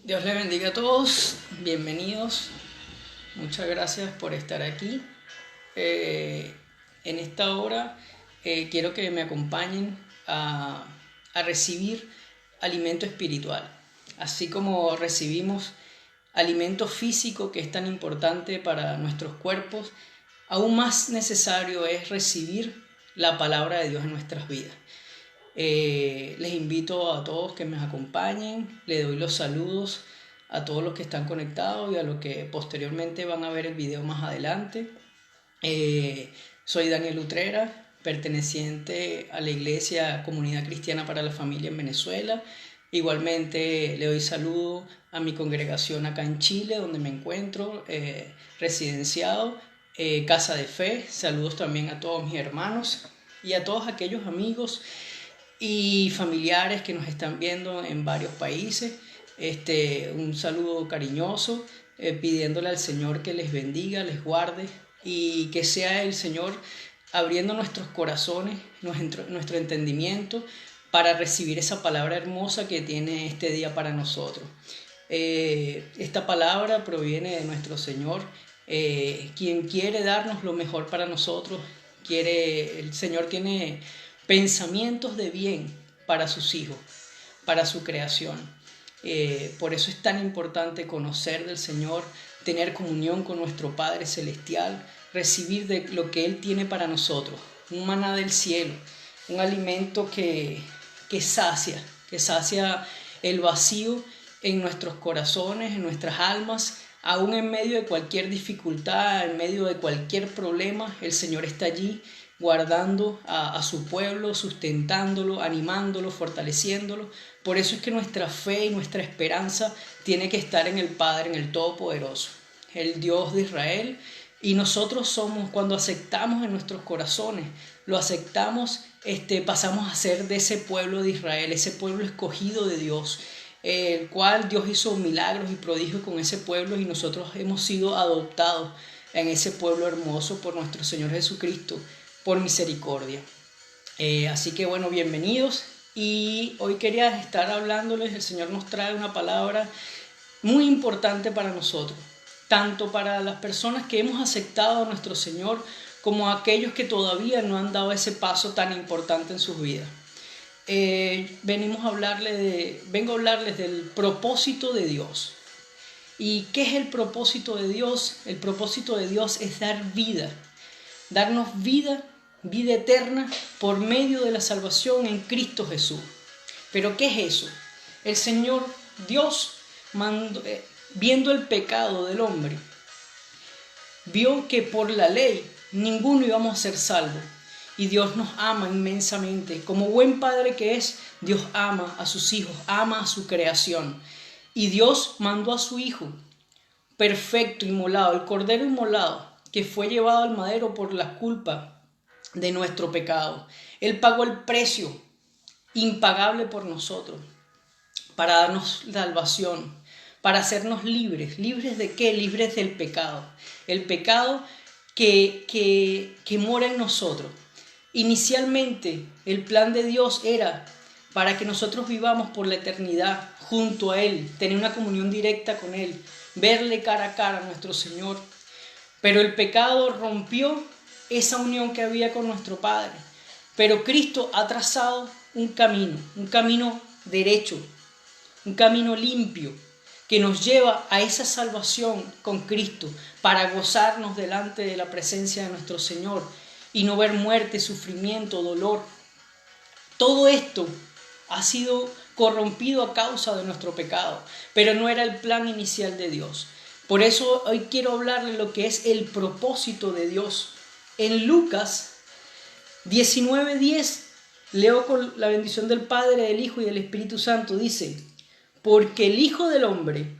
Dios les bendiga a todos, bienvenidos, muchas gracias por estar aquí. Eh, en esta hora quiero que me acompañen a recibir alimento espiritual, así como recibimos alimento físico que es tan importante para nuestros cuerpos, aún más necesario es recibir la palabra de Dios en nuestras vidas. Les invito a todos que me acompañen, les doy los saludos a todos los que están conectados y a los que posteriormente van a ver el video más adelante. Soy Daniel Utrera, perteneciente a la Iglesia Comunidad Cristiana para la Familia en Venezuela. Igualmente le doy saludo a mi congregación acá en Chile, donde me encuentro residenciado, Casa de Fe. Saludos también a todos mis hermanos y a todos aquellos amigos y familiares que nos están viendo en varios países. Un saludo cariñoso, pidiéndole al Señor que les bendiga, les guarde y que sea el Señor abriendo nuestros corazones, nuestro entendimiento para recibir esa palabra hermosa que tiene este día para nosotros. Esta palabra proviene de nuestro Señor, quien quiere darnos lo mejor para nosotros. El Señor tiene pensamientos de bien para sus hijos, para su creación. Por eso es tan importante conocer del Señor, tener comunión con nuestro Padre Celestial, recibir de lo que Él tiene para nosotros, un maná del cielo, un alimento que sacia el vacío en nuestros corazones, en nuestras almas. Aún en medio de cualquier dificultad, en medio de cualquier problema, el Señor está allí guardando a su pueblo, sustentándolo, animándolo, fortaleciéndolo. Por eso es que nuestra fe y nuestra esperanza tiene que estar en el Padre, en el Todopoderoso, el Dios de Israel. Y nosotros somos, cuando aceptamos en nuestros corazones, lo aceptamos, pasamos a ser de ese pueblo de Israel, ese pueblo escogido de Dios, el cual Dios hizo milagros y prodigios con ese pueblo, y nosotros hemos sido adoptados en ese pueblo hermoso por nuestro Señor Jesucristo, por misericordia. Así que bueno, bienvenidos. Y hoy quería estar hablándoles. El Señor nos trae una palabra muy importante para nosotros, tanto para las personas que hemos aceptado a nuestro Señor como a aquellos que todavía no han dado ese paso tan importante en sus vidas. Vengo a hablarles del propósito de Dios. ¿Y qué es el propósito de Dios? El propósito de Dios es darnos vida eterna por medio de la salvación en Cristo Jesús. ¿Pero qué es eso? El Señor Dios, viendo el pecado del hombre, vio que por la ley ninguno íbamos a ser salvos. Y Dios nos ama inmensamente. Como buen padre que es, Dios ama a sus hijos, ama a su creación. Y Dios mandó a su Hijo perfecto, inmolado, el Cordero inmolado, que fue llevado al madero por la culpa de nuestro pecado. Él pagó el precio impagable por nosotros, para darnos salvación, para hacernos libres. ¿Libres de qué? Libres del pecado. El pecado que mora en nosotros. Inicialmente, el plan de Dios era para que nosotros vivamos por la eternidad junto a Él, tener una comunión directa con Él, verle cara a cara a nuestro Señor. Pero el pecado rompió esa unión que había con nuestro Padre. Pero Cristo ha trazado un camino derecho, un camino limpio, que nos lleva a esa salvación con Cristo, para gozarnos delante de la presencia de nuestro Señor y no ver muerte, sufrimiento, dolor. Todo esto ha sido corrompido a causa de nuestro pecado, pero no era el plan inicial de Dios. Por eso hoy quiero hablarles lo que es el propósito de Dios. En Lucas 19:10, leo con la bendición del Padre, del Hijo y del Espíritu Santo, dice: porque el Hijo del Hombre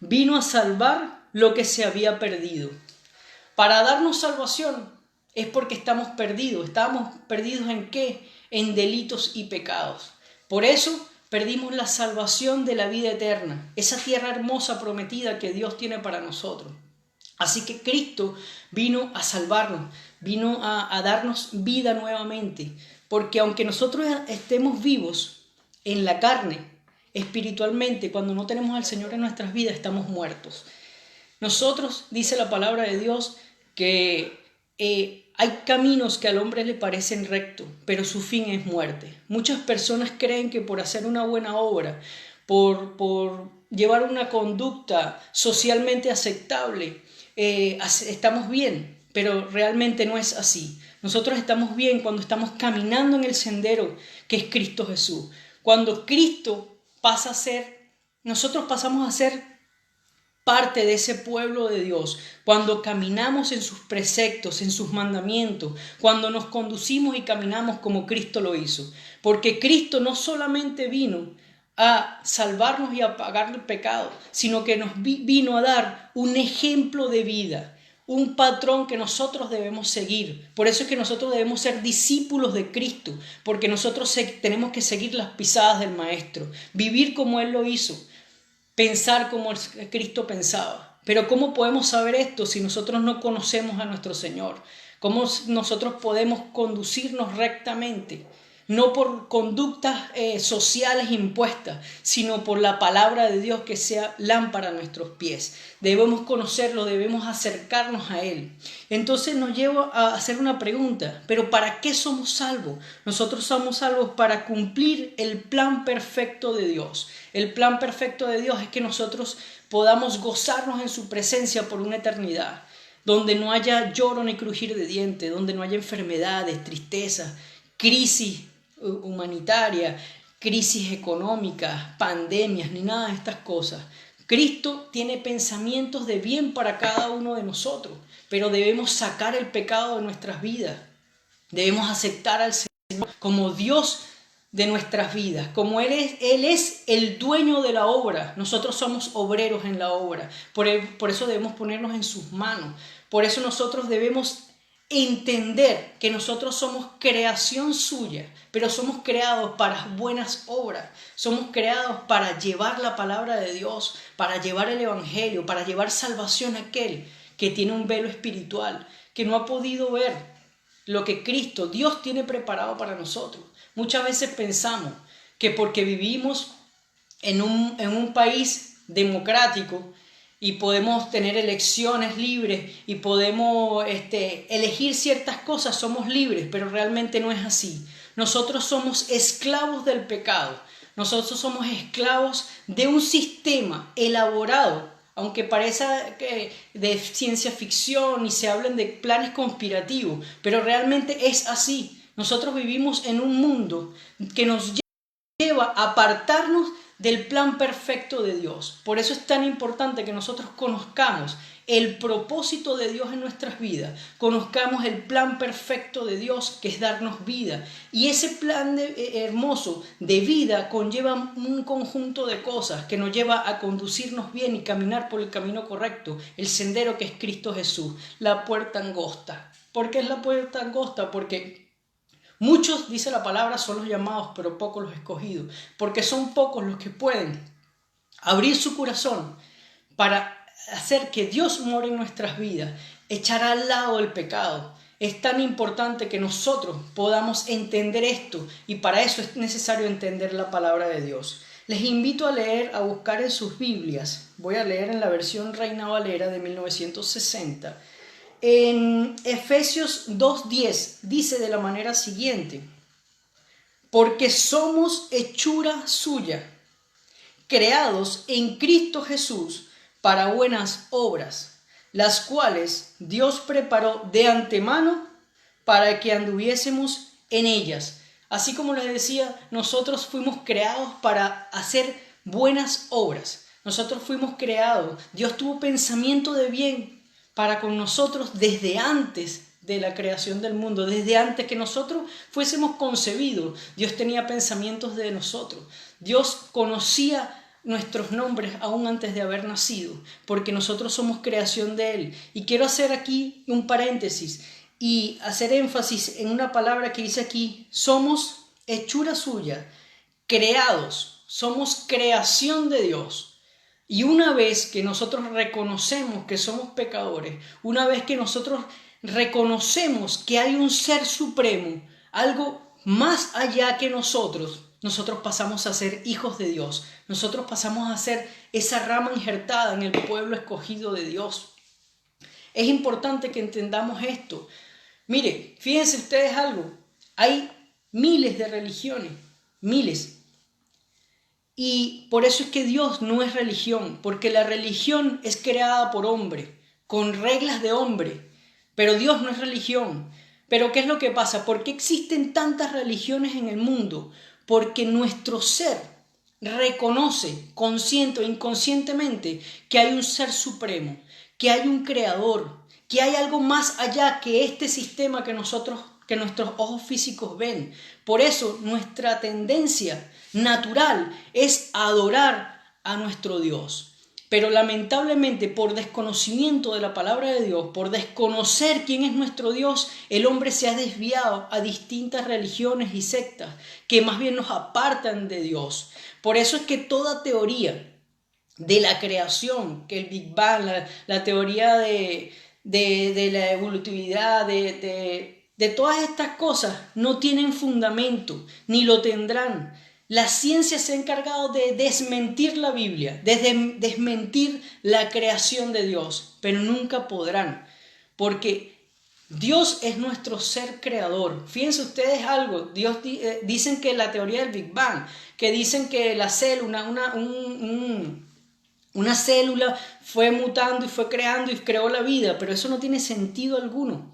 vino a salvar lo que se había perdido. Para darnos salvación es porque estamos perdidos. ¿Estábamos perdidos en qué? En delitos y pecados. Por eso perdimos la salvación de la vida eterna, esa tierra hermosa prometida que Dios tiene para nosotros. Así que Cristo vino a salvarnos, vino a darnos vida nuevamente, porque aunque nosotros estemos vivos en la carne, espiritualmente, cuando no tenemos al Señor en nuestras vidas, estamos muertos. Nosotros, dice la palabra de Dios, que hay caminos que al hombre le parecen rectos, pero su fin es muerte. Muchas personas creen que por hacer una buena obra, por llevar una conducta socialmente aceptable, estamos bien, pero realmente no es así. Nosotros estamos bien cuando estamos caminando en el sendero que es Cristo Jesús. Cuando Cristo pasa a ser, nosotros pasamos a ser parte de ese pueblo de Dios, cuando caminamos en sus preceptos, en sus mandamientos, cuando nos conducimos y caminamos como Cristo lo hizo. Porque Cristo no solamente vino a salvarnos y a pagar el pecado, sino que nos vino a dar un ejemplo de vida, un patrón que nosotros debemos seguir. Por eso es que nosotros debemos ser discípulos de Cristo, porque nosotros tenemos que seguir las pisadas del Maestro, vivir como Él lo hizo, pensar como Cristo pensaba. Pero ¿cómo podemos saber esto si nosotros no conocemos a nuestro Señor? ¿Cómo nosotros podemos conducirnos rectamente? No por conductas sociales impuestas, sino por la palabra de Dios que sea lámpara a nuestros pies. Debemos conocerlo, debemos acercarnos a Él. Entonces nos lleva a hacer una pregunta, ¿pero para qué somos salvos? Nosotros somos salvos para cumplir el plan perfecto de Dios. El plan perfecto de Dios es que nosotros podamos gozarnos en su presencia por una eternidad, donde no haya lloro ni crujir de dientes, donde no haya enfermedades, tristezas, crisis humanitaria, crisis económicas, pandemias, ni nada de estas cosas. Cristo tiene pensamientos de bien para cada uno de nosotros, pero debemos sacar el pecado de nuestras vidas. Debemos aceptar al Señor como Dios de nuestras vidas, como Él es el dueño de la obra. Nosotros somos obreros en la obra, por eso debemos ponernos en sus manos. Por eso nosotros debemos entender que nosotros somos creación suya, pero somos creados para buenas obras, somos creados para llevar la palabra de Dios, para llevar el evangelio, para llevar salvación a aquel que tiene un velo espiritual, que no ha podido ver lo que Cristo, Dios tiene preparado para nosotros. Muchas veces pensamos que porque vivimos en un país democrático y podemos tener elecciones libres y podemos elegir ciertas cosas, somos libres, pero realmente no es así. Nosotros somos esclavos del pecado, nosotros somos esclavos de un sistema elaborado, aunque parezca que de ciencia ficción y se hablen de planes conspirativos, pero realmente es así. Nosotros vivimos en un mundo que nos lleva a apartarnos del plan perfecto de Dios. Por eso es tan importante que nosotros conozcamos el propósito de Dios en nuestras vidas, conozcamos el plan perfecto de Dios, que es darnos vida. Y ese plan hermoso de vida conlleva un conjunto de cosas que nos lleva a conducirnos bien y caminar por el camino correcto, el sendero que es Cristo Jesús, la puerta angosta. ¿Por qué es la puerta angosta? Porque muchos, dice la palabra, son los llamados, pero pocos los escogidos, porque son pocos los que pueden abrir su corazón para hacer que Dios more en nuestras vidas, echar al lado el pecado. Es tan importante que nosotros podamos entender esto, y para eso es necesario entender la palabra de Dios. Les invito a leer, a buscar en sus Biblias. Voy a leer en la versión Reina Valera de 1960. En Efesios 2:10 dice de la manera siguiente: porque somos hechura suya, creados en Cristo Jesús para buenas obras, las cuales Dios preparó de antemano para que anduviésemos en ellas. Así como les decía, nosotros fuimos creados para hacer buenas obras. Nosotros fuimos creados, Dios tuvo pensamiento de bien para con nosotros desde antes de la creación del mundo, desde antes que nosotros fuésemos concebidos. Dios tenía pensamientos de nosotros. Dios conocía nuestros nombres aún antes de haber nacido, porque nosotros somos creación de Él. Y quiero hacer aquí un paréntesis y hacer énfasis en una palabra que dice aquí: somos hechura suya, creados, somos creación de Dios. Y una vez que nosotros reconocemos que somos pecadores, una vez que nosotros reconocemos que hay un ser supremo, algo más allá que nosotros, nosotros pasamos a ser hijos de Dios. Nosotros pasamos a ser esa rama injertada en el pueblo escogido de Dios. Es importante que entendamos esto. Mire, fíjense ustedes algo. Hay miles de religiones, miles. Y por eso es que Dios no es religión, porque la religión es creada por hombre, con reglas de hombre, pero Dios no es religión. Pero ¿qué es lo que pasa? ¿Por qué existen tantas religiones en el mundo? Porque nuestro ser reconoce, consciente o inconscientemente, que hay un ser supremo, que hay un creador, que hay algo más allá que este sistema que nuestros ojos físicos ven. Por eso nuestra tendencia natural es adorar a nuestro Dios. Pero lamentablemente por desconocimiento de la palabra de Dios, por desconocer quién es nuestro Dios, el hombre se ha desviado a distintas religiones y sectas que más bien nos apartan de Dios. Por eso es que toda teoría de la creación, que el Big Bang, la teoría de la evolutividad, de todas estas cosas no tienen fundamento, ni lo tendrán. La ciencia se ha encargado de desmentir la Biblia, de desmentir la creación de Dios, pero nunca podrán, porque Dios es nuestro ser creador. Fíjense ustedes algo, dicen que la teoría del Big Bang, que dicen que la célula, una célula fue mutando y fue creando y creó la vida, pero eso no tiene sentido alguno.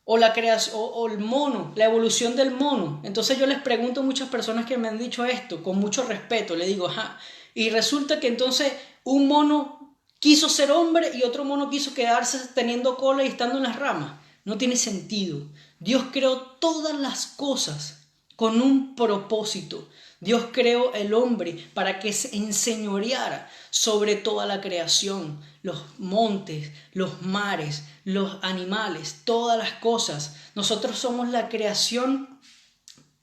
O la creación, o el mono, la evolución del mono. Entonces yo les pregunto a muchas personas que me han dicho esto, con mucho respeto, le digo, ajá. Y resulta que entonces un mono quiso ser hombre y otro mono quiso quedarse teniendo cola y estando en las ramas. No tiene sentido. Dios creó todas las cosas con un propósito. Dios creó el hombre para que se enseñoreara sobre toda la creación, los montes, los mares, los animales, todas las cosas. Nosotros somos la creación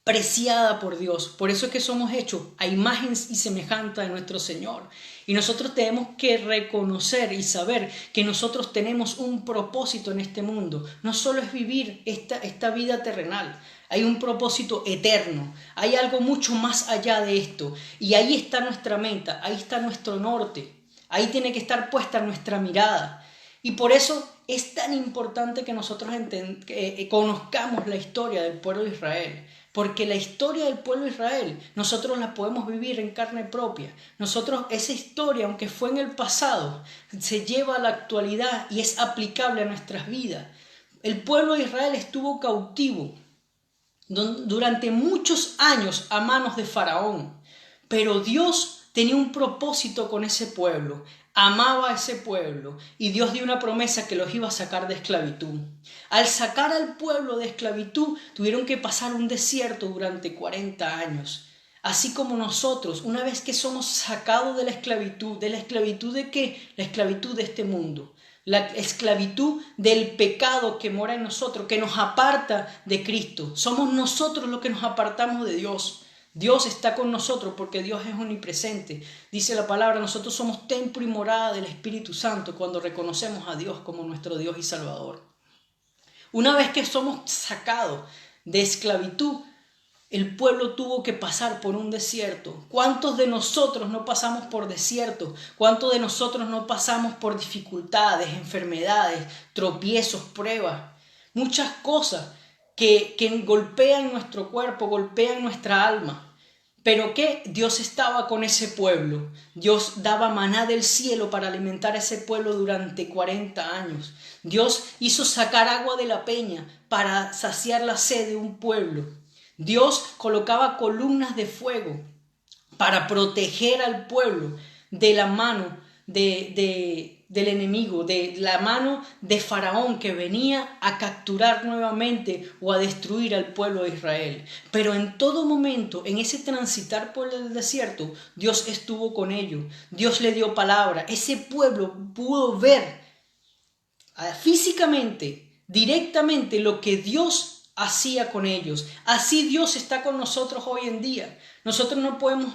preciada por Dios. Por eso es que somos hechos a imagen y semejanza de nuestro Señor. Y nosotros tenemos que reconocer y saber que nosotros tenemos un propósito en este mundo. No solo es vivir esta vida terrenal. Hay un propósito eterno. Hay algo mucho más allá de esto. Y ahí está nuestra meta. Ahí está nuestro norte. Ahí tiene que estar puesta nuestra mirada. Y por eso es tan importante que nosotros conozcamos la historia del pueblo de Israel. Porque la historia del pueblo de Israel, nosotros la podemos vivir en carne propia. Nosotros, esa historia, aunque fue en el pasado, se lleva a la actualidad y es aplicable a nuestras vidas. El pueblo de Israel estuvo cautivo durante muchos años a manos de Faraón. Pero Dios tenía un propósito con ese pueblo. Amaba a ese pueblo y Dios dio una promesa que los iba a sacar de esclavitud. Al sacar al pueblo de esclavitud tuvieron que pasar un desierto durante 40 años. Así como nosotros, una vez que somos sacados de la esclavitud ¿de qué? La esclavitud de este mundo. La esclavitud del pecado que mora en nosotros, que nos aparta de Cristo. Somos nosotros los que nos apartamos de Dios. Dios está con nosotros porque Dios es omnipresente. Dice la palabra, nosotros somos templo y morada del Espíritu Santo cuando reconocemos a Dios como nuestro Dios y Salvador. Una vez que somos sacados de esclavitud, el pueblo tuvo que pasar por un desierto. ¿Cuántos de nosotros no pasamos por desiertos? ¿Cuántos de nosotros no pasamos por dificultades, enfermedades, tropiezos, pruebas? Muchas cosas que golpean nuestro cuerpo, golpean nuestra alma. Pero ¿qué? Dios estaba con ese pueblo. Dios daba maná del cielo para alimentar a ese pueblo durante 40 años. Dios hizo sacar agua de la peña para saciar la sed de un pueblo. Dios colocaba columnas de fuego para proteger al pueblo de la mano del enemigo, de la mano de Faraón que venía a capturar nuevamente o a destruir al pueblo de Israel. Pero en todo momento, en ese transitar por el desierto, Dios estuvo con ellos. Dios le dio palabra. Ese pueblo pudo ver físicamente, directamente, lo que Dios hacía con ellos. Así Dios está con nosotros hoy en día. Nosotros no podemos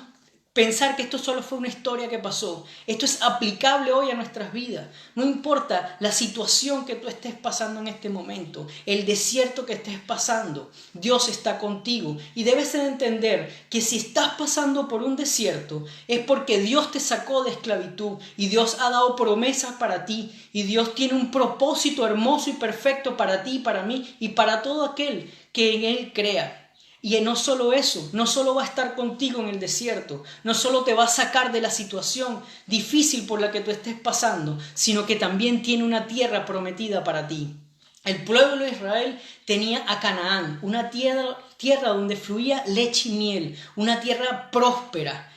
pensar que esto solo fue una historia que pasó. Esto es aplicable hoy a nuestras vidas. No importa la situación que tú estés pasando en este momento, el desierto que estés pasando, Dios está contigo. Y debes de entender que si estás pasando por un desierto, es porque Dios te sacó de esclavitud y Dios ha dado promesas para ti. Y Dios tiene un propósito hermoso y perfecto para ti, para mí y para todo aquel que en Él crea. Y no solo eso, no solo va a estar contigo en el desierto, no solo te va a sacar de la situación difícil por la que tú estés pasando, sino que también tiene una tierra prometida para ti. El pueblo de Israel tenía a Canaán, una tierra donde fluía leche y miel, una tierra próspera,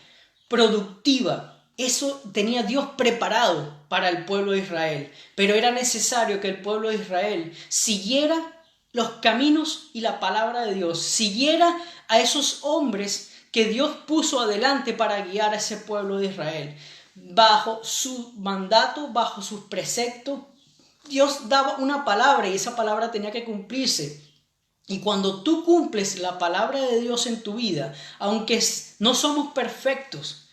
productiva. Eso tenía Dios preparado para el pueblo de Israel, pero era necesario que el pueblo de Israel siguiera los caminos y la palabra de Dios, siguiera a esos hombres que Dios puso adelante para guiar a ese pueblo de Israel. Bajo su mandato, bajo sus preceptos, Dios daba una palabra y esa palabra tenía que cumplirse. Y cuando tú cumples la palabra de Dios en tu vida, aunque no somos perfectos,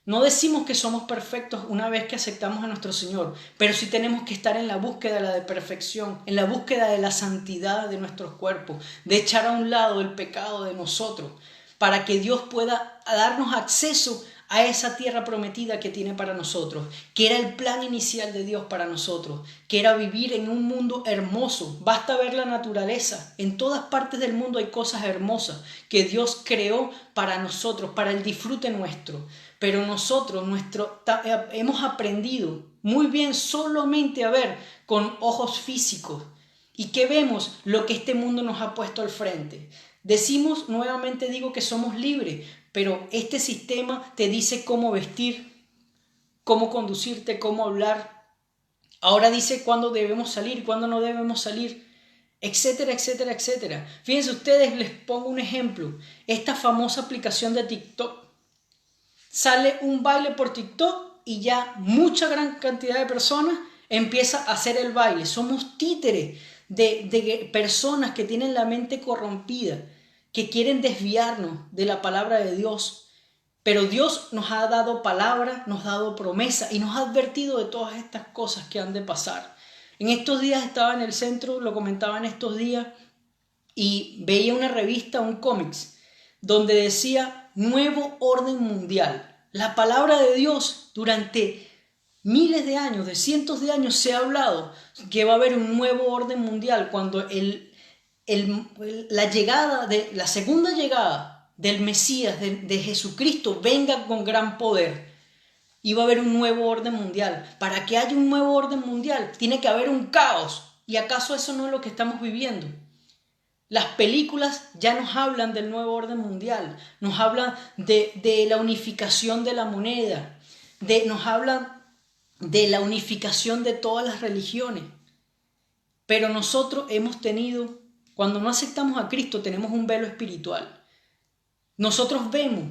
no decimos que somos perfectos una vez que aceptamos a nuestro Señor, pero sí tenemos que estar en la búsqueda de la perfección, en la búsqueda de la santidad de nuestros cuerpos, de echar a un lado el pecado de nosotros, para que Dios pueda darnos acceso a esa tierra prometida que tiene para nosotros, que era el plan inicial de Dios para nosotros, que era vivir en un mundo hermoso. Basta ver la naturaleza. En todas partes del mundo hay cosas hermosas que Dios creó para nosotros, para el disfrute nuestro. Pero nosotros hemos aprendido muy bien solamente a ver con ojos físicos. ¿Y qué vemos? Lo que este mundo nos ha puesto al frente. Decimos, nuevamente digo que somos libres, pero este sistema te dice cómo vestir, cómo conducirte, cómo hablar. Ahora dice cuándo debemos salir, cuándo no debemos salir, etcétera, etcétera, etcétera. Fíjense ustedes, les pongo un ejemplo. Esta famosa aplicación de TikTok. Sale un baile por TikTok y ya mucha gran cantidad de personas empieza a hacer el baile. Somos títeres de personas que tienen la mente corrompida, que quieren desviarnos de la palabra de Dios. Pero Dios nos ha dado palabra, nos ha dado promesa y nos ha advertido de todas estas cosas que han de pasar. En estos días estaba en el centro, lo comentaba en estos días, y veía una revista, un cómics, donde decía Nuevo Orden Mundial. La palabra de Dios durante miles de años, de cientos de años se ha hablado que va a haber un nuevo orden mundial cuando la segunda llegada del Mesías, de Jesucristo, venga con gran poder. Y va a haber un nuevo orden mundial. Para que haya un nuevo orden mundial, tiene que haber un caos. ¿Y acaso eso no es lo que estamos viviendo? Las películas ya nos hablan del nuevo orden mundial, nos hablan de la unificación de la moneda, nos hablan de la unificación de todas las religiones. Pero nosotros cuando no aceptamos a Cristo, tenemos un velo espiritual. Nosotros vemos,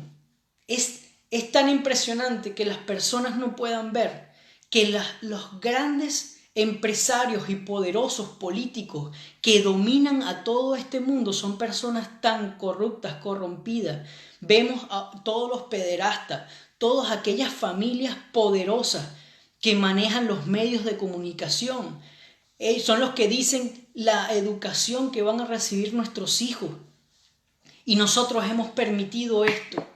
es tan impresionante que las personas no puedan ver que los grandes empresarios y poderosos políticos que dominan a todo este mundo son personas tan corruptas, corrompidas. Vemos a todos los pederastas, todas aquellas familias poderosas que manejan los medios de comunicación. Son los que dicen la educación que van a recibir nuestros hijos. Y nosotros hemos permitido esto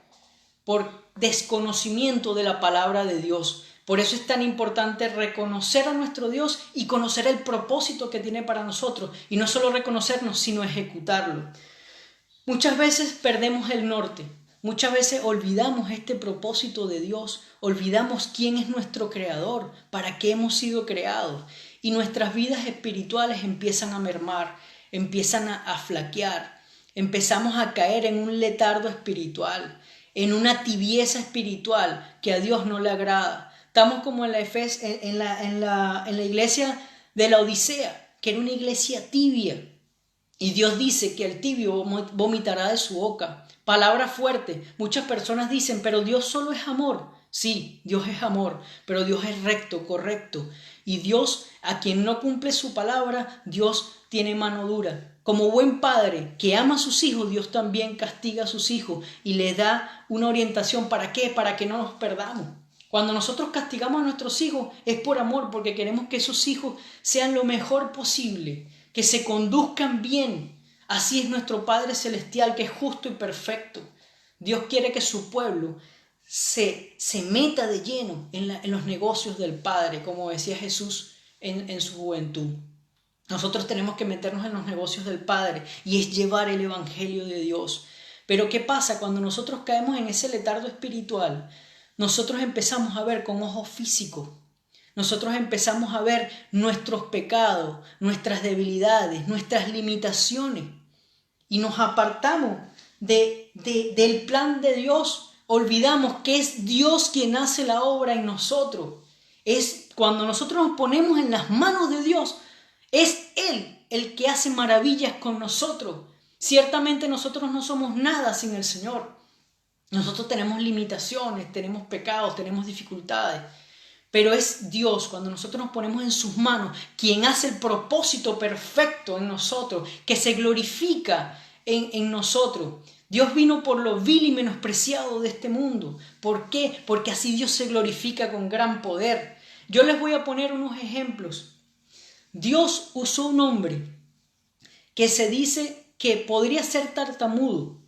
por desconocimiento de la palabra de Dios. Por eso es tan importante reconocer a nuestro Dios y conocer el propósito que tiene para nosotros. Y no solo reconocernos, sino ejecutarlo. Muchas veces perdemos el norte. Muchas veces olvidamos este propósito de Dios. Olvidamos quién es nuestro creador, para qué hemos sido creados. Y nuestras vidas espirituales empiezan a mermar, empiezan a flaquear. Empezamos a caer en un letargo espiritual, en una tibieza espiritual que a Dios no le agrada. Estamos como en la iglesia de la Odisea, que era una iglesia tibia. Y Dios dice que el tibio vomitará de su boca. Palabra fuerte. Muchas personas dicen, pero Dios solo es amor. Sí, Dios es amor, pero Dios es recto, correcto. Y Dios, a quien no cumple su palabra, Dios tiene mano dura. como buen padre que ama a sus hijos, Dios también castiga a sus hijos y les da una orientación. ¿Para qué? Para que no nos perdamos. Cuando nosotros castigamos a nuestros hijos es por amor, porque queremos que esos hijos sean lo mejor posible, que se conduzcan bien. Así es nuestro Padre Celestial, que es justo y perfecto. Dios quiere que su pueblo se meta de lleno en los negocios del Padre, como decía Jesús en su juventud. Nosotros tenemos que meternos en los negocios del Padre y es llevar el Evangelio de Dios. Pero ¿qué pasa cuando nosotros caemos en ese letargo espiritual? Nosotros empezamos a ver con ojos físicos. Nosotros empezamos a ver nuestros pecados, nuestras debilidades, nuestras limitaciones. Y nos apartamos del plan de Dios. Olvidamos que es Dios quien hace la obra en nosotros. Es cuando nosotros nos ponemos en las manos de Dios, es Él el que hace maravillas con nosotros. Ciertamente nosotros no somos nada sin el Señor. Nosotros tenemos limitaciones, tenemos pecados, tenemos dificultades. Pero es Dios, cuando nosotros nos ponemos en sus manos, quien hace el propósito perfecto en nosotros, que se glorifica en nosotros. Dios vino por lo vil y menospreciado de este mundo. ¿Por qué? Porque así Dios se glorifica con gran poder. Yo les voy a poner unos ejemplos. Dios usó un hombre que se dice que podría ser tartamudo,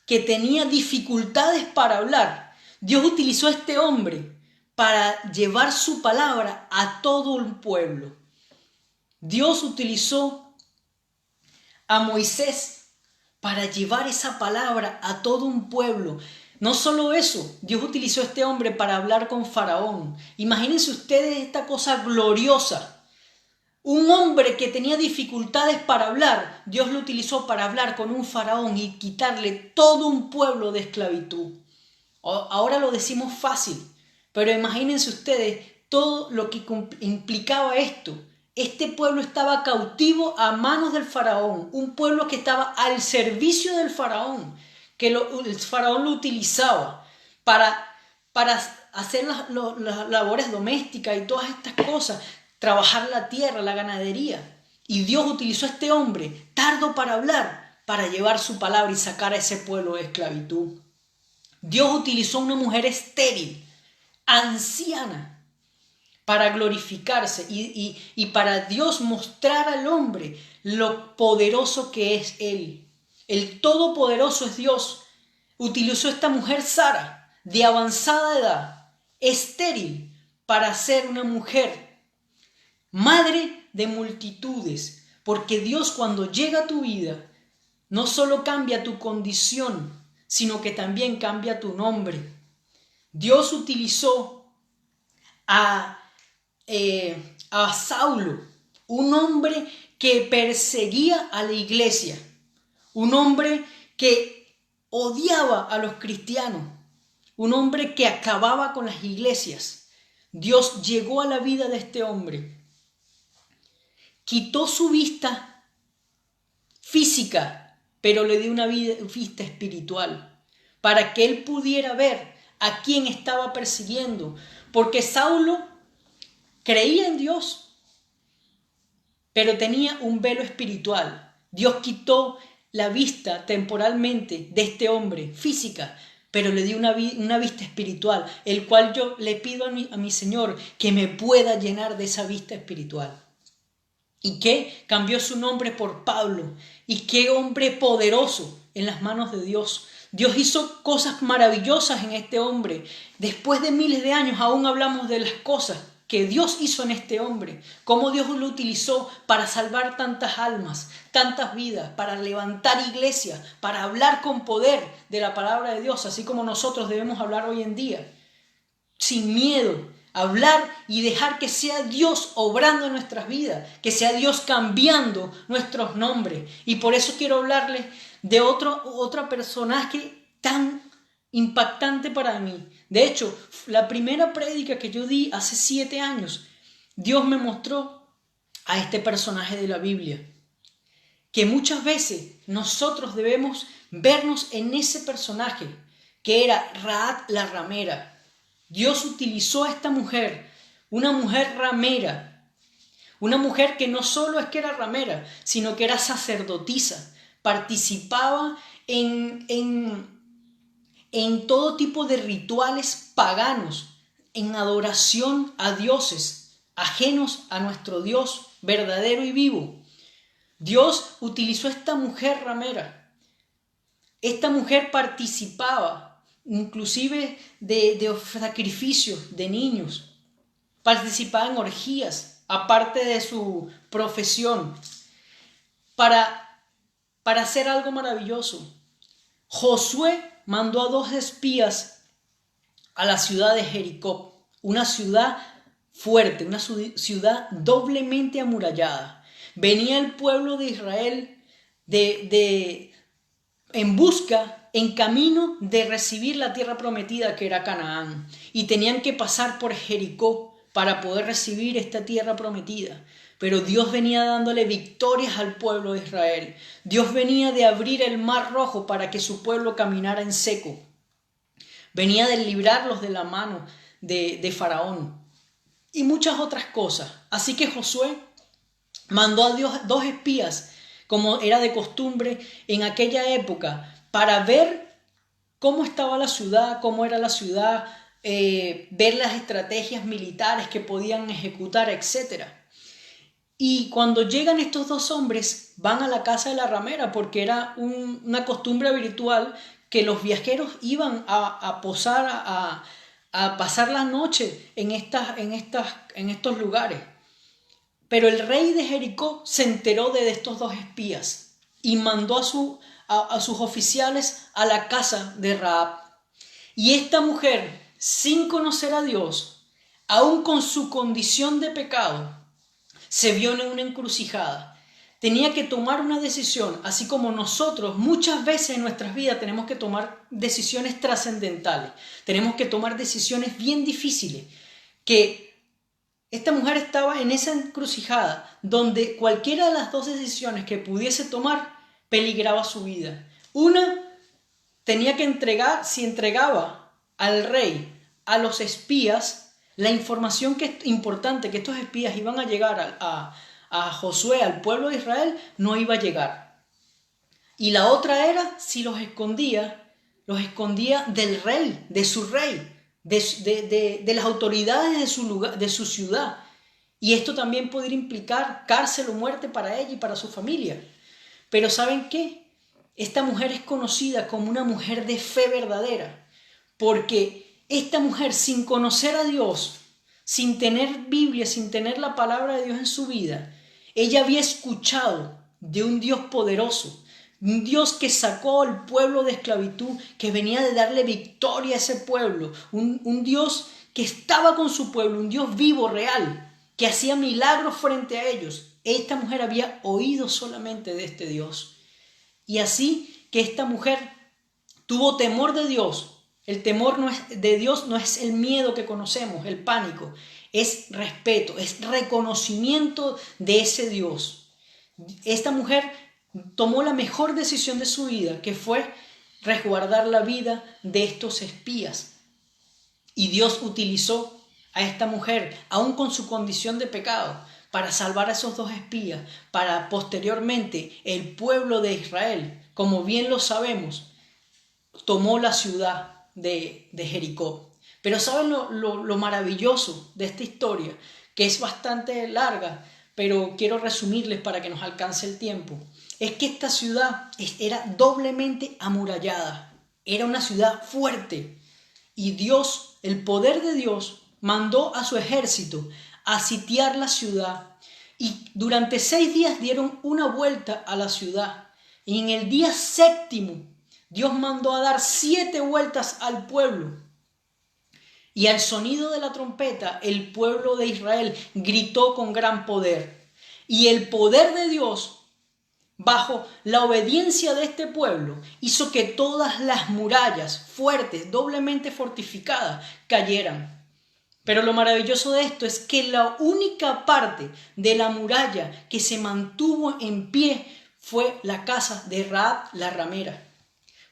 que tenía dificultades para hablar. Dios utilizó a este hombre para llevar su palabra a todo un pueblo. Dios utilizó a Moisés para llevar esa palabra a todo un pueblo. No solo eso, Dios utilizó a este hombre para hablar con Faraón. Imagínense ustedes esta cosa gloriosa. Un hombre que tenía dificultades para hablar, Dios lo utilizó para hablar con un faraón y quitarle todo un pueblo de esclavitud. Ahora lo decimos fácil, pero imagínense ustedes todo lo que implicaba esto. Este pueblo estaba cautivo a manos del faraón, un pueblo que estaba al servicio del faraón, que el faraón lo utilizaba para hacer las labores domésticas y todas estas cosas. Trabajar la tierra, la ganadería. Y Dios utilizó a este hombre, tardo para hablar, para llevar su palabra y sacar a ese pueblo de esclavitud. Dios utilizó a una mujer estéril, anciana, para glorificarse y para Dios mostrar al hombre lo poderoso que es Él. El todopoderoso es Dios. Utilizó a esta mujer Sara, de avanzada edad, estéril, para ser una mujer madre de multitudes, porque Dios cuando llega a tu vida, no solo cambia tu condición, sino que también cambia tu nombre. Dios utilizó a Saulo, un hombre que perseguía a la iglesia, un hombre que odiaba a los cristianos, un hombre que acababa con las iglesias. Dios llegó a la vida de este hombre. Quitó su vista física, pero le dio una vista espiritual, para que él pudiera ver a quién estaba persiguiendo. Porque Saulo creía en Dios, pero tenía un velo espiritual. Dios quitó la vista temporalmente de este hombre, física, pero le dio una vista espiritual, el cual yo le pido a mi Señor que me pueda llenar de esa vista espiritual. Y que cambió su nombre por Pablo. Y qué hombre poderoso en las manos de Dios. Dios hizo cosas maravillosas en este hombre. Después de miles de años aún hablamos de las cosas que Dios hizo en este hombre. Cómo Dios lo utilizó para salvar tantas almas, tantas vidas, para levantar iglesias, para hablar con poder de la palabra de Dios, así como nosotros debemos hablar hoy en día. Sin miedo. Hablar y dejar que sea Dios obrando en nuestras vidas, que sea Dios cambiando nuestros nombres. Y por eso quiero hablarles de otro personaje tan impactante para mí. De hecho, la primera prédica que yo di hace 7 años, Dios me mostró a este personaje de la Biblia, que muchas veces nosotros debemos vernos en ese personaje, que era Rahab la ramera. Dios utilizó a esta mujer, una mujer ramera, Una mujer que no solo es que era ramera, sino que era sacerdotisa. Participaba en todo tipo de rituales paganos, en adoración a dioses ajenos a nuestro Dios verdadero y vivo. Dios utilizó a esta mujer ramera. Esta mujer participaba inclusive de sacrificios de niños, participaba en orgías, aparte de su profesión, para hacer algo maravilloso. Josué mandó a 2 espías a la ciudad de Jericó, una ciudad fuerte, una ciudad doblemente amurallada. Venía el pueblo de Israel en camino de recibir la tierra prometida que era Canaán, y tenían que pasar por Jericó para poder recibir esta tierra prometida. Pero Dios venía dándole victorias al pueblo de Israel. Dios venía de abrir el mar Rojo para que su pueblo caminara en seco. Venía de librarlos de la mano de Faraón y muchas otras cosas. Así que Josué mandó a Dios 2 espías, como era de costumbre en aquella época, para ver cómo estaba la ciudad, cómo era la ciudad, ver las estrategias militares que podían ejecutar, etc. Y cuando llegan estos 2 hombres, van a la casa de la ramera, porque era una costumbre habitual que los viajeros iban a posar, a pasar la noche en estos lugares. Pero el rey de Jericó se enteró de estos 2 espías y mandó a sus oficiales a la casa de Rahab. Y esta mujer, sin conocer a Dios, aún con su condición de pecado, se vio en una encrucijada. Tenía que tomar una decisión, así como nosotros muchas veces en nuestras vidas tenemos que tomar decisiones trascendentales. Tenemos que tomar decisiones bien difíciles. Que esta mujer estaba en esa encrucijada donde cualquiera de las 2 decisiones que pudiese tomar peligraba su vida. Una, tenía que si entregaba al rey, a los espías, la información que es importante, que estos espías iban a llegar a Josué, al pueblo de Israel, no iba a llegar. Y la otra era, si los escondía del rey, de su rey, de las autoridades de su ciudad. Y esto también podría implicar cárcel o muerte para ella y para su familia. Pero ¿saben qué? Esta mujer es conocida como una mujer de fe verdadera, porque esta mujer, sin conocer a Dios, sin tener Biblia, sin tener la palabra de Dios en su vida, ella había escuchado de un Dios poderoso, un Dios que sacó al pueblo de esclavitud, que venía de darle victoria a ese pueblo, un Dios que estaba con su pueblo, un Dios vivo, real, que hacía milagros frente a ellos. Esta mujer había oído solamente de este Dios. Y así que esta mujer tuvo temor de Dios. El temor de Dios no es el miedo que conocemos, el pánico. Es respeto, es reconocimiento de ese Dios. Esta mujer tomó la mejor decisión de su vida, que fue resguardar la vida de estos espías. Y Dios utilizó a esta mujer, aún con su condición de pecado, para salvar a esos 2 espías, para posteriormente el pueblo de Israel, como bien lo sabemos, tomó la ciudad de Jericó. Pero ¿saben lo maravilloso de esta historia? Que es bastante larga, pero quiero resumirles para que nos alcance el tiempo. Es que esta ciudad era doblemente amurallada, era una ciudad fuerte, y Dios, el poder de Dios, mandó a su ejército a sitiar la ciudad, y durante 6 días dieron una vuelta a la ciudad, y en el día 7 Dios mandó a dar 7 vueltas al pueblo. Y al sonido de la trompeta, el pueblo de Israel gritó con gran poder. Y el poder de Dios, bajo la obediencia de este pueblo, hizo que todas las murallas fuertes, doblemente fortificadas, cayeran. Pero lo maravilloso de esto es que la única parte de la muralla que se mantuvo en pie fue la casa de Rahab la ramera.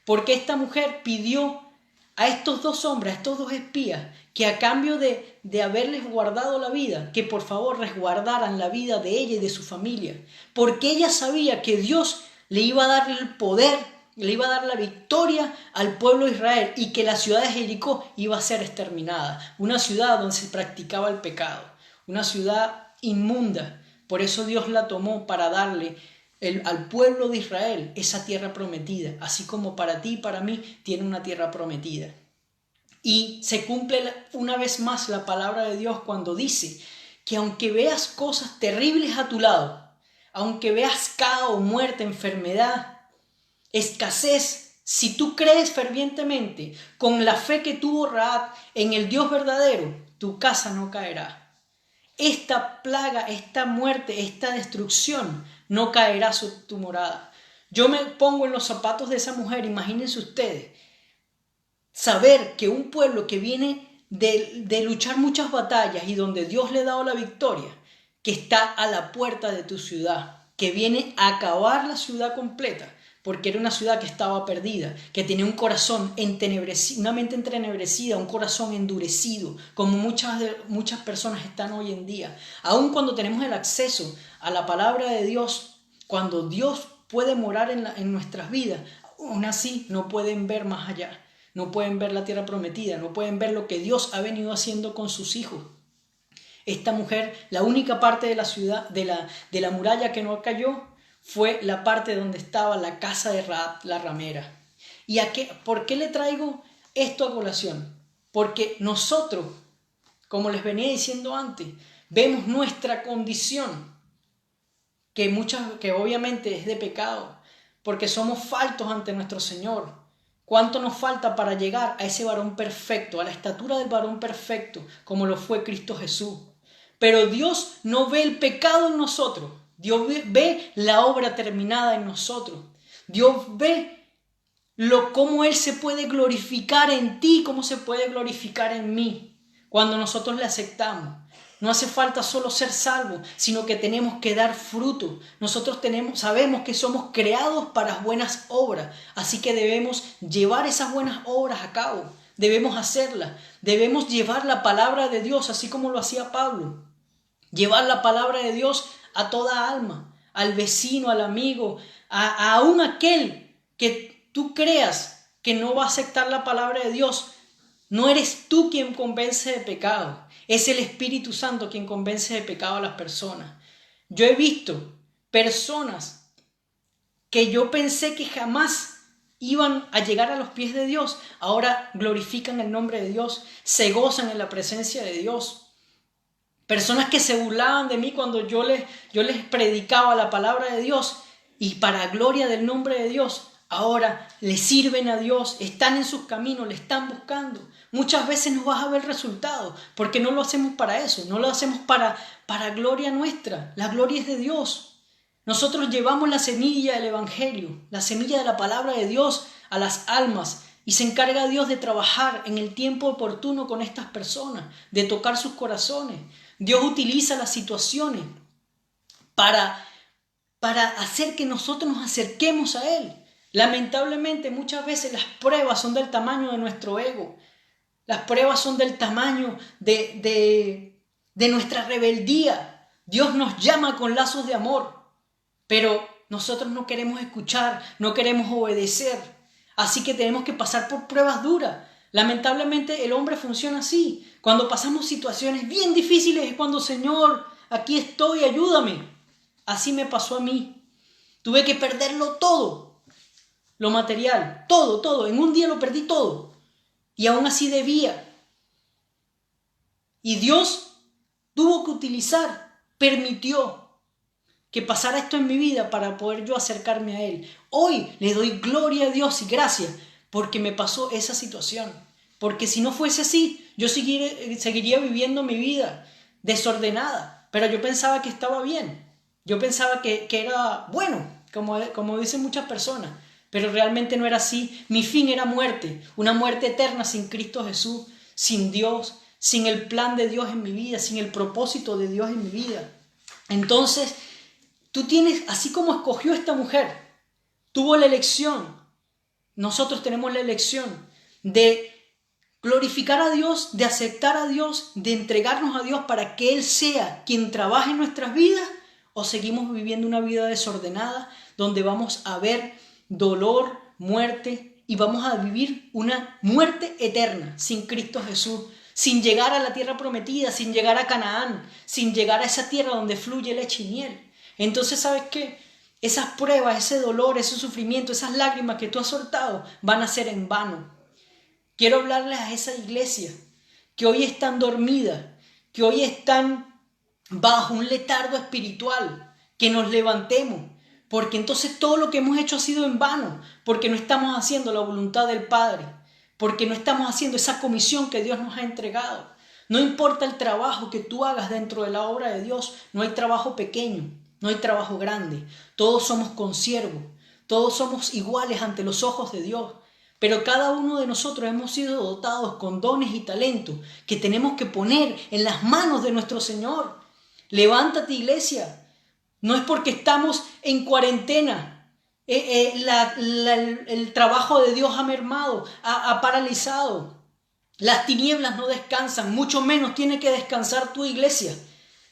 Porque esta mujer pidió a estos dos hombres, a estos dos espías, que a cambio de haberles guardado la vida, que por favor resguardaran la vida de ella y de su familia, porque ella sabía que Dios le iba a dar el poder, le iba a dar la victoria al pueblo de Israel y que la ciudad de Jericó iba a ser exterminada, una ciudad donde se practicaba el pecado, una ciudad inmunda. Por eso Dios la tomó para darle al pueblo de Israel esa tierra prometida, así como para ti y para mí tiene una tierra prometida. Y se cumple una vez más la palabra de Dios cuando dice que aunque veas cosas terribles a tu lado, aunque veas caos, muerte, enfermedad, escasez, si tú crees fervientemente con la fe que tuvo Rahab en el Dios verdadero, tu casa no caerá. Esta plaga, esta muerte, esta destrucción no caerá sobre tu morada. Yo me pongo en los zapatos de esa mujer, imagínense ustedes, saber que un pueblo que viene de luchar muchas batallas y donde Dios le ha dado la victoria, que está a la puerta de tu ciudad, que viene a acabar la ciudad completa, porque era una ciudad que estaba perdida, que tenía un corazón entenebrecido, una mente entenebrecida, un corazón endurecido, como muchas personas están hoy en día. Aun cuando tenemos el acceso a la palabra de Dios, cuando Dios puede morar en nuestras vidas, aún así no pueden ver más allá, no pueden ver la tierra prometida, no pueden ver lo que Dios ha venido haciendo con sus hijos. Esta mujer, la única parte de la ciudad, de la muralla que no cayó, fue la parte donde estaba la casa de Rahab, la ramera. ¿Y por qué le traigo esto a colación? Porque nosotros, como les venía diciendo antes, vemos nuestra condición, que obviamente es de pecado, porque somos faltos ante nuestro Señor. ¿Cuánto nos falta para llegar a ese varón perfecto, a la estatura del varón perfecto, como lo fue Cristo Jesús? Pero Dios no ve el pecado en nosotros. Dios ve la obra terminada en nosotros. Dios ve cómo Él se puede glorificar en ti, cómo se puede glorificar en mí, cuando nosotros le aceptamos. No hace falta solo ser salvos, sino que tenemos que dar fruto. Nosotros sabemos que somos creados para buenas obras, así que debemos llevar esas buenas obras a cabo. Debemos hacerlas. Debemos llevar la palabra de Dios, así como lo hacía Pablo. Llevar la palabra de Dios a toda alma, al vecino, al amigo, aún aquel que tú creas que no va a aceptar la palabra de Dios. No eres tú quien convence de pecado, es el Espíritu Santo quien convence de pecado a las personas. Yo he visto personas que yo pensé que jamás iban a llegar a los pies de Dios, ahora glorifican el nombre de Dios, se gozan en la presencia de Dios. Personas que se burlaban de mí cuando yo les predicaba la palabra de Dios y para gloria del nombre de Dios, ahora le sirven a Dios, están en sus caminos, le están buscando. Muchas veces no vas a ver resultados porque no lo hacemos para eso, no lo hacemos para gloria nuestra, la gloria es de Dios. Nosotros llevamos la semilla del Evangelio, la semilla de la palabra de Dios a las almas y se encarga Dios de trabajar en el tiempo oportuno con estas personas, de tocar sus corazones. Dios utiliza las situaciones para hacer que nosotros nos acerquemos a Él. Lamentablemente muchas veces las pruebas son del tamaño de nuestro ego. Las pruebas son del tamaño de nuestra rebeldía. Dios nos llama con lazos de amor, pero nosotros no queremos escuchar, no queremos obedecer. Así que tenemos que pasar por pruebas duras. Lamentablemente el hombre funciona así. Cuando pasamos situaciones bien difíciles es cuando, Señor, aquí estoy, ayúdame. Así me pasó a mí. Tuve que perderlo todo. Lo material, todo. En un día lo perdí todo. Y aún así debía. Y Dios tuvo que permitió que pasara esto en mi vida para poder yo acercarme a Él. Hoy le doy gloria a Dios y gracias porque me pasó esa situación. Porque si no fuese así, yo seguiría viviendo mi vida desordenada. Pero yo pensaba que estaba bien. Yo pensaba que era bueno, como dicen muchas personas. Pero realmente no era así. Mi fin era muerte. Una muerte eterna sin Cristo Jesús, sin Dios, sin el plan de Dios en mi vida, sin el propósito de Dios en mi vida. Entonces, tú tienes, así como escogió esta mujer, tuvo la elección. Nosotros tenemos la elección de glorificar a Dios, de aceptar a Dios, de entregarnos a Dios para que Él sea quien trabaje en nuestras vidas? ¿O seguimos viviendo una vida desordenada donde vamos a ver dolor, muerte y vamos a vivir una muerte eterna sin Cristo Jesús, sin llegar a la tierra prometida, sin llegar a Canaán, sin llegar a esa tierra donde fluye leche y miel? Entonces, ¿sabes qué? Esas pruebas, ese dolor, ese sufrimiento, esas lágrimas que tú has soltado van a ser en vano. Quiero hablarles a esa iglesia que hoy están dormidas, que hoy están bajo un letargo espiritual, que nos levantemos, porque entonces todo lo que hemos hecho ha sido en vano, porque no estamos haciendo la voluntad del Padre, porque no estamos haciendo esa comisión que Dios nos ha entregado. No importa el trabajo que tú hagas dentro de la obra de Dios, no hay trabajo pequeño, no hay trabajo grande, todos somos consiervos, todos somos iguales ante los ojos de Dios. Pero cada uno de nosotros hemos sido dotados con dones y talentos que tenemos que poner en las manos de nuestro Señor. Levántate, iglesia. No es porque estamos en cuarentena. El trabajo de Dios ha mermado, ha paralizado. Las tinieblas no descansan, mucho menos tiene que descansar tu iglesia.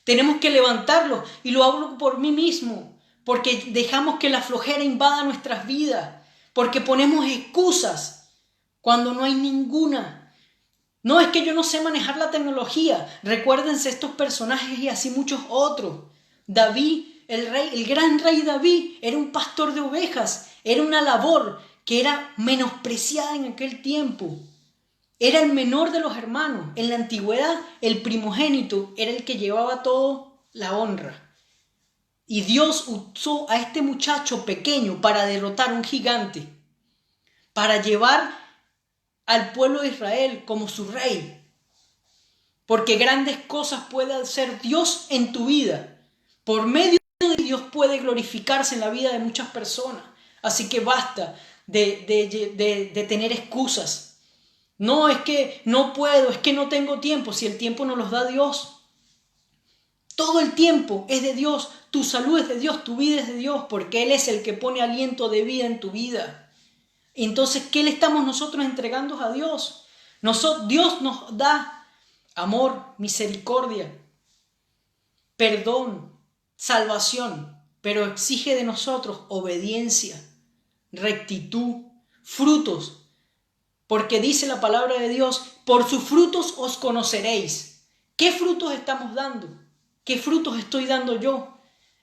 Tenemos que levantarlo, y lo hablo por mí mismo, porque dejamos que la flojera invada nuestras vidas. Porque ponemos excusas cuando no hay ninguna. No, es que yo no sé manejar la tecnología. Recuérdense estos personajes y así muchos otros. David, el gran rey David, era un pastor de ovejas. Era una labor que era menospreciada en aquel tiempo. Era el menor de los hermanos. En la antigüedad, el primogénito era el que llevaba toda la honra. Y Dios usó a este muchacho pequeño para derrotar a un gigante, para llevar al pueblo de Israel como su rey. Porque grandes cosas puede hacer Dios en tu vida. Por medio de Dios puede glorificarse en la vida de muchas personas. Así que basta de tener excusas. No, es que no puedo, es que no tengo tiempo. Si el tiempo nos los da Dios. Todo el tiempo es de Dios, tu salud es de Dios, tu vida es de Dios, porque Él es el que pone aliento de vida en tu vida. Entonces, ¿qué le estamos nosotros entregando a Dios? Dios nos da amor, misericordia, perdón, salvación, pero exige de nosotros obediencia, rectitud, frutos, porque dice la palabra de Dios, por sus frutos os conoceréis. ¿Qué frutos estamos dando? ¿Qué frutos estoy dando yo?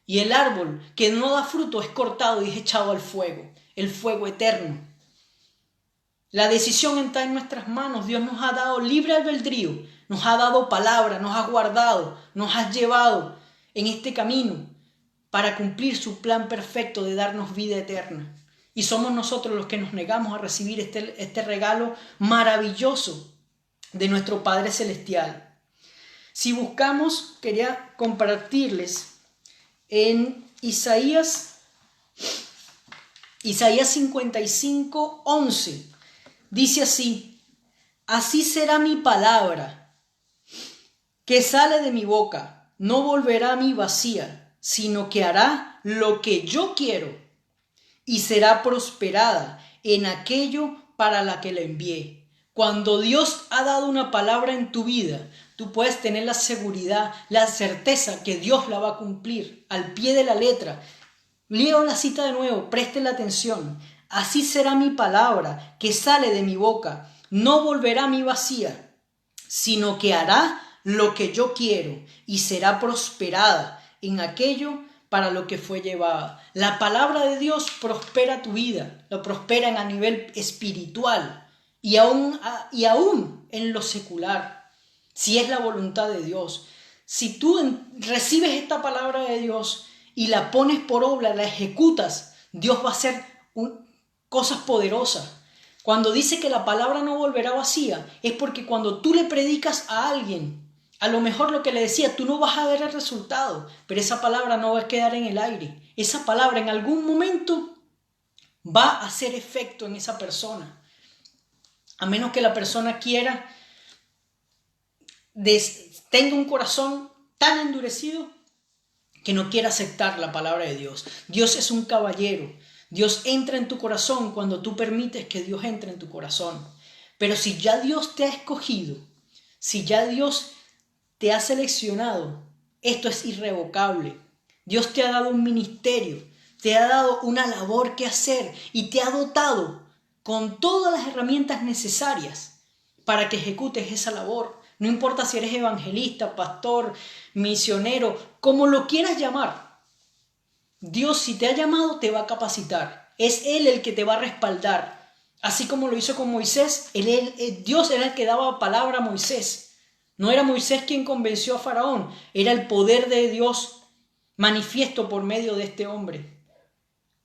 Y el árbol que no da fruto es cortado y es echado al fuego, el fuego eterno. La decisión está en nuestras manos. Dios nos ha dado libre albedrío, nos ha dado palabra, nos ha guardado, nos ha llevado en este camino para cumplir su plan perfecto de darnos vida eterna. Y somos nosotros los que nos negamos a recibir este regalo maravilloso de nuestro Padre Celestial. Si buscamos, quería compartirles en Isaías 55:11. Dice así: así será mi palabra que sale de mi boca, no volverá a mí vacía, sino que hará lo que yo quiero y será prosperada en aquello para la que la envié. Cuando Dios ha dado una palabra en tu vida, tú puedes tener la seguridad, la certeza que Dios la va a cumplir al pie de la letra. Leo la cita de nuevo, presten la atención. Así será mi palabra que sale de mi boca, no volverá a mí vacía, sino que hará lo que yo quiero y será prosperada en aquello para lo que fue llevada. La palabra de Dios prospera tu vida, lo prospera a nivel espiritual y aún en lo secular, si es la voluntad de Dios. Si tú recibes esta palabra de Dios y la pones por obra, la ejecutas, Dios va a hacer cosas poderosas. Cuando dice que la palabra no volverá vacía, es porque cuando tú le predicas a alguien, a lo mejor lo que le decía, tú no vas a ver el resultado, pero esa palabra no va a quedar en el aire. Esa palabra en algún momento va a hacer efecto en esa persona. A menos que la persona tenga un corazón tan endurecido que no quiera aceptar la palabra de Dios. Dios es un caballero. Dios entra en tu corazón cuando tú permites que Dios entre en tu corazón. Pero si ya Dios te ha escogido, si ya Dios te ha seleccionado, esto es irrevocable. Dios te ha dado un ministerio, te ha dado una labor que hacer y te ha dotado con todas las herramientas necesarias para que ejecutes esa labor. No importa si eres evangelista, pastor, misionero, como lo quieras llamar. Dios, si te ha llamado, te va a capacitar. Es Él el que te va a respaldar. Así como lo hizo con Moisés, Dios era el que daba palabra a Moisés. No era Moisés quien convenció a Faraón, era el poder de Dios manifiesto por medio de este hombre.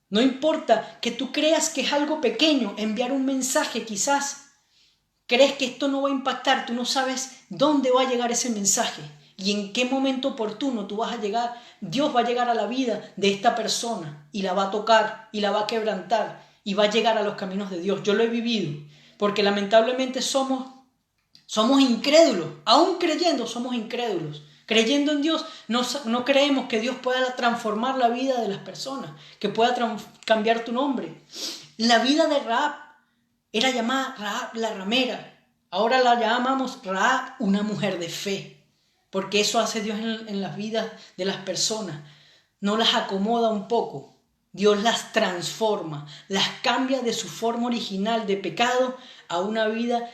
No importa que tú creas que es algo pequeño, enviar un mensaje quizás. Crees que esto no va a impactar, tú no sabes dónde va a llegar ese mensaje y en qué momento oportuno tú vas a llegar. Dios va a llegar a la vida de esta persona y la va a tocar y la va a quebrantar y va a llegar a los caminos de Dios. Yo lo he vivido porque lamentablemente somos incrédulos, aún creyendo somos incrédulos. Creyendo en Dios, no creemos que Dios pueda transformar la vida de las personas, que pueda cambiar tu nombre. La vida de Rahab era llamada Rahab la ramera. Ahora la llamamos Rahab una mujer de fe, porque eso hace Dios en las vidas de las personas. No las acomoda un poco. Dios las transforma, las cambia de su forma original de pecado a una vida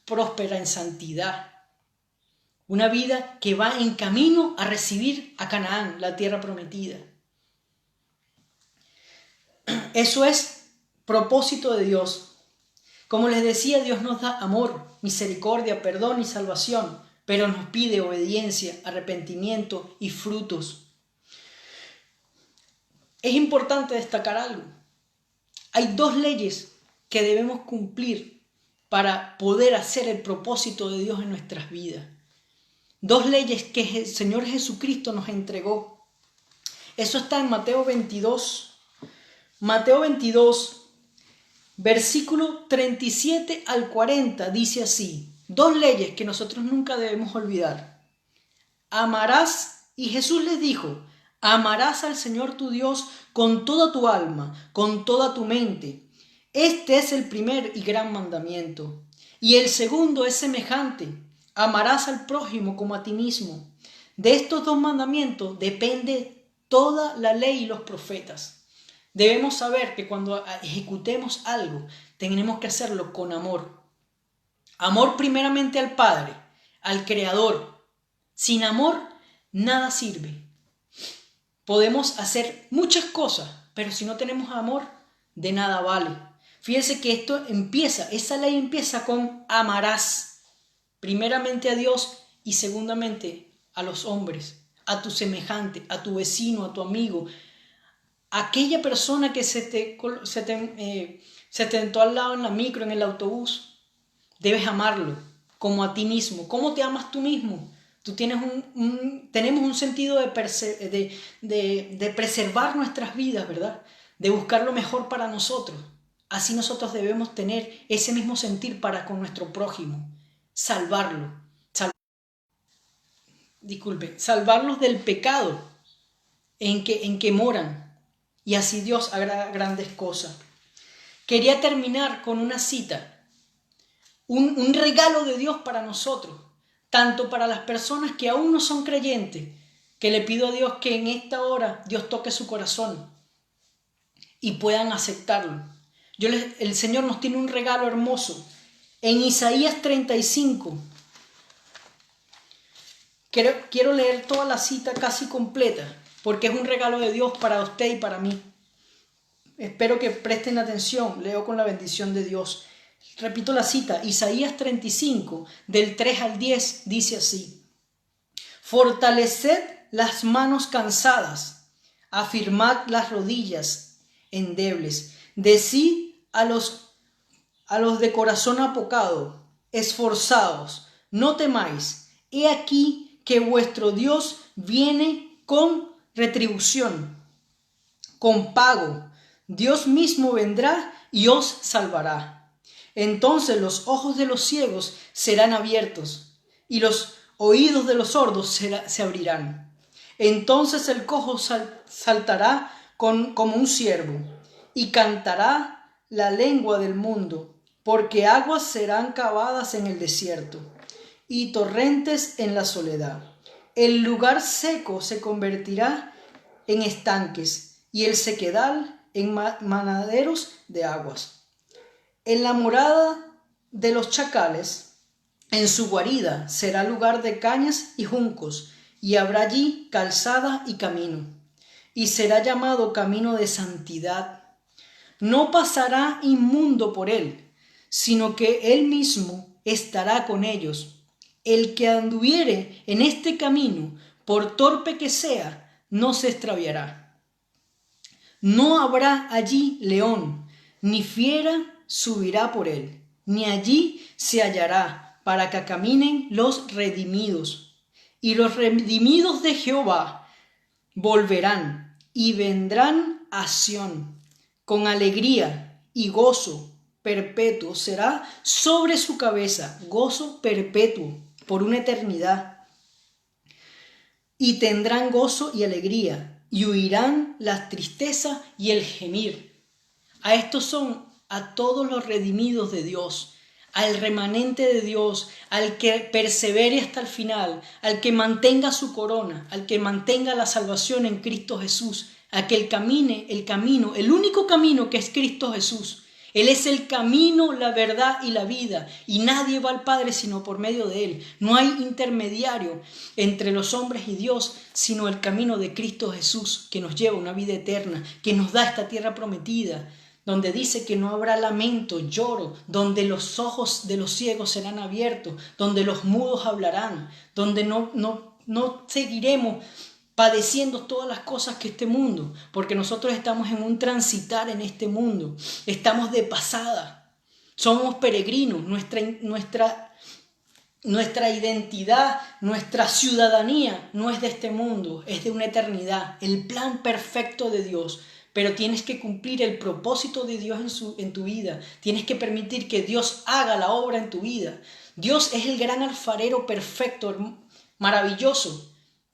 próspera en santidad. Una vida que va en camino a recibir a Canaán, la tierra prometida. Eso es propósito de Dios. Como les decía, Dios nos da amor, misericordia, perdón y salvación, pero nos pide obediencia, arrepentimiento y frutos. Es importante destacar algo. Hay 2 leyes que debemos cumplir para poder hacer el propósito de Dios en nuestras vidas. 2 leyes que el Señor Jesucristo nos entregó. Eso está en Mateo 22. Mateo 22, versículo 37 al 40, dice así. 2 leyes que nosotros nunca debemos olvidar. Amarás, y Jesús les dijo, amarás al Señor tu Dios con toda tu alma, con toda tu mente. Este es el primer y gran mandamiento. Y el segundo es semejante. Amarás al prójimo como a ti mismo. De estos 2 mandamientos depende toda la ley y los profetas. Debemos saber que cuando ejecutemos algo, tenemos que hacerlo con amor. Amor primeramente al Padre, al Creador. Sin amor, nada sirve. Podemos hacer muchas cosas, pero si no tenemos amor, de nada vale. Fíjense que esa ley empieza con amarás. Primeramente a Dios y segundamente a los hombres, a tu semejante, a tu vecino, a tu amigo, a aquella persona que se te sentó al lado en la micro, en el autobús. Debes amarlo como a ti mismo. ¿Cómo te amas tú mismo? Tenemos un sentido de preservar nuestras vidas, ¿verdad? De buscar lo mejor para nosotros. Así nosotros debemos tener ese mismo sentir para con nuestro prójimo. Salvarlos del pecado en que moran, y así Dios hará grandes cosas. Quería terminar con una cita, un regalo de Dios para nosotros, tanto para las personas que aún no son creyentes, que le pido a Dios que en esta hora Dios toque su corazón y puedan aceptarlo. El Señor nos tiene un regalo hermoso. En Isaías 35, quiero leer toda la cita casi completa, porque es un regalo de Dios para usted y para mí. Espero que presten atención, leo con la bendición de Dios. Repito la cita, Isaías 35, del 3 al 10, dice así. Fortaleced las manos cansadas, afirmad las rodillas endebles, decid a los de corazón apocado, esforzaos, no temáis, he aquí que vuestro Dios viene con retribución, con pago. Dios mismo vendrá y os salvará. Entonces los ojos de los ciegos serán abiertos y los oídos de los sordos se abrirán. Entonces el cojo saltará como un ciervo y cantará la lengua del mundo. porque aguas serán cavadas en el desierto y torrentes en la soledad. El lugar seco se convertirá en estanques y el sequedal en manaderos de aguas. En la morada de los chacales, en su guarida, será lugar de cañas y juncos, y habrá allí calzada y camino, y será llamado camino de santidad. No pasará inmundo por él, sino que él mismo estará con ellos. El que anduviere en este camino, por torpe que sea, no se extraviará. No habrá allí león, ni fiera subirá por él, ni allí se hallará, para que caminen los redimidos. Y los redimidos de Jehová volverán y vendrán a Sión, con alegría y gozo perpetuo será sobre su cabeza, gozo perpetuo por una eternidad. Y tendrán gozo y alegría, y huirán la tristeza y el gemir. A estos son a todos los redimidos de Dios, al remanente de Dios, al que persevere hasta el final, al que mantenga su corona, al que mantenga la salvación en Cristo Jesús, a que camine el camino, el único camino que es Cristo Jesús. Él es el camino, la verdad y la vida, y nadie va al Padre sino por medio de Él. No hay intermediario entre los hombres y Dios, sino el camino de Cristo Jesús, que nos lleva a una vida eterna, que nos da esta tierra prometida, donde dice que no habrá lamento, lloro, donde los ojos de los ciegos serán abiertos, donde los mudos hablarán, donde no seguiremos padeciendo todas las cosas que este mundo, porque nosotros estamos en un transitar en este mundo, estamos de pasada, somos peregrinos, nuestra identidad, nuestra ciudadanía no es de este mundo, es de una eternidad, el plan perfecto de Dios. Pero tienes que cumplir el propósito de Dios en tu vida. Tienes que permitir que Dios haga la obra en tu vida. Dios es el gran alfarero perfecto, maravilloso,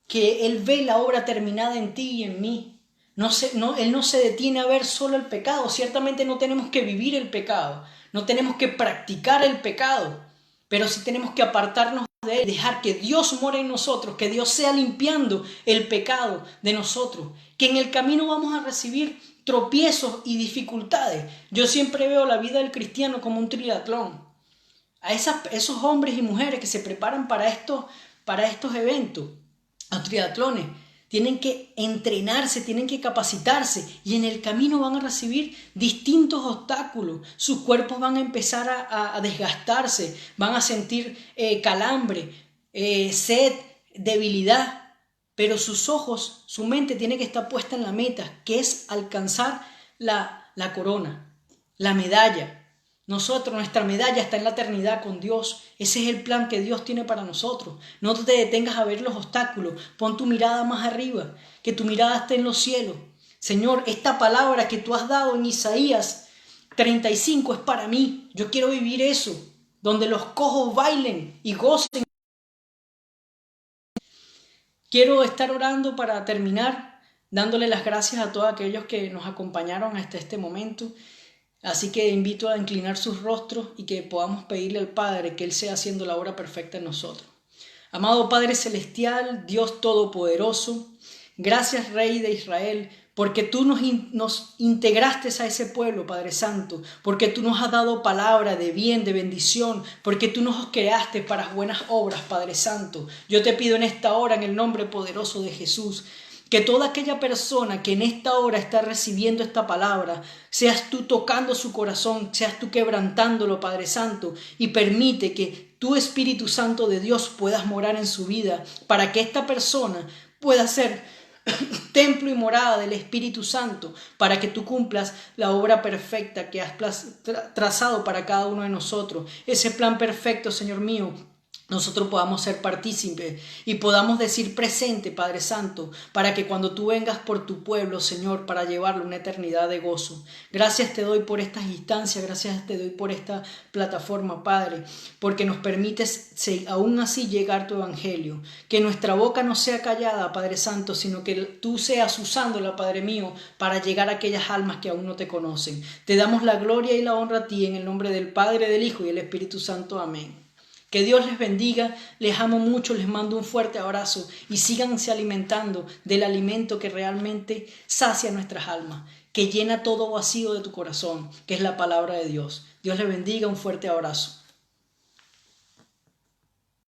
que Él ve la obra terminada en ti y en mí. Él no se detiene a ver solo el pecado. Ciertamente no tenemos que vivir el pecado, no tenemos que practicar el pecado, pero sí tenemos que apartarnos de él, dejar que Dios more en nosotros, que Dios sea limpiando el pecado de nosotros, que en el camino vamos a recibir tropiezos y dificultades. Yo siempre veo la vida del cristiano como un triatlón. A esos hombres y mujeres que se preparan para estos eventos, a triatlones, tienen que entrenarse, tienen que capacitarse, y en el camino van a recibir distintos obstáculos. Sus cuerpos van a empezar a desgastarse, van a sentir calambre, sed, debilidad, pero sus ojos, su mente tiene que estar puesta en la meta, que es alcanzar la corona, la medalla. Nuestra medalla está en la eternidad con Dios. Ese es el plan que Dios tiene para nosotros. No te detengas a ver los obstáculos. Pon tu mirada más arriba, que tu mirada esté en los cielos. Señor, esta palabra que tú has dado en Isaías 35 es para mí. Yo quiero vivir eso, donde los cojos bailen y gocen. Quiero estar orando para terminar, dándole las gracias a todos aquellos que nos acompañaron hasta este momento. Así que invito a inclinar sus rostros y que podamos pedirle al Padre que Él sea haciendo la obra perfecta en nosotros. Amado Padre Celestial, Dios Todopoderoso, gracias Rey de Israel, porque tú nos integraste a ese pueblo, Padre Santo, porque tú nos has dado palabra de bien, de bendición, porque tú nos creaste para buenas obras, Padre Santo. Yo te pido en esta hora, en el nombre poderoso de Jesús, que toda aquella persona que en esta hora está recibiendo esta palabra, seas tú tocando su corazón, seas tú quebrantándolo, Padre Santo, y permite que tu Espíritu Santo de Dios puedas morar en su vida, para que esta persona pueda ser templo y morada del Espíritu Santo, para que tú cumplas la obra perfecta que has trazado para cada uno de nosotros. Ese plan perfecto, Señor mío, nosotros podamos ser partícipes y podamos decir presente, Padre Santo, para que cuando tú vengas por tu pueblo, Señor, para llevarlo una eternidad de gozo. Gracias te doy por estas instancias, gracias te doy por esta plataforma, Padre, porque nos permites aún así llegar tu evangelio. Que nuestra boca no sea callada, Padre Santo, sino que tú seas usándola, Padre mío, para llegar a aquellas almas que aún no te conocen. Te damos la gloria y la honra a ti en el nombre del Padre, del Hijo y del Espíritu Santo. Amén. Que Dios les bendiga, les amo mucho, les mando un fuerte abrazo y síganse alimentando del alimento que realmente sacia nuestras almas, que llena todo vacío de tu corazón, que es la palabra de Dios. Dios les bendiga, un fuerte abrazo.